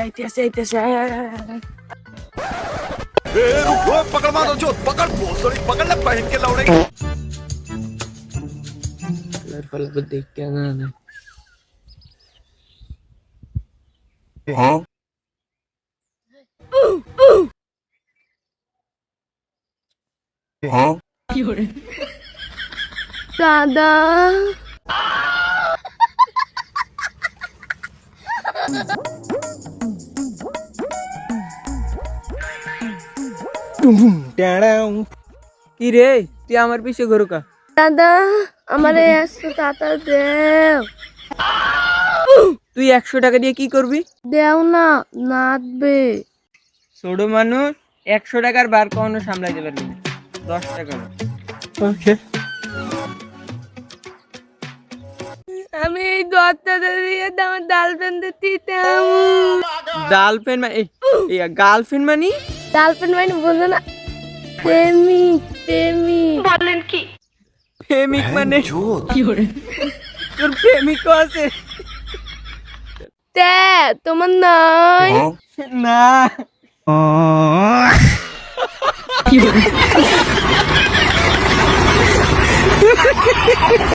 আইতেছে আইতেছে रुको पकड़ मारो जो पकड़ भोसड़ी पकड़ ले पहन के लौड़े ফল দেখ কেন না हाँ हाँ দাদা কি রে তুই আমার পিছে ঘুরু কা দাদা আমারে 100 টাকা দেও তুই 100 টাকা দিয়ে কি করবি? দেও না নাচবে ছোট মানুষ 100 টাকার বার কখনো সামলাইতে পারবি না 10 টাকা ওকে আমি এই 10 টাকা দিয়ে আমার গার্লফ্রেন্ড দিতাম গার্লফ্রেন্ড মানে গার্লফ্রেন্ড মানে গার্লফ্রেন্ড মানে বোঝো না প্রেমিক প্রেমিক বলেন কি প্রেমিক মানে তোর প্রেমিকও আছে তে তোমার নাই না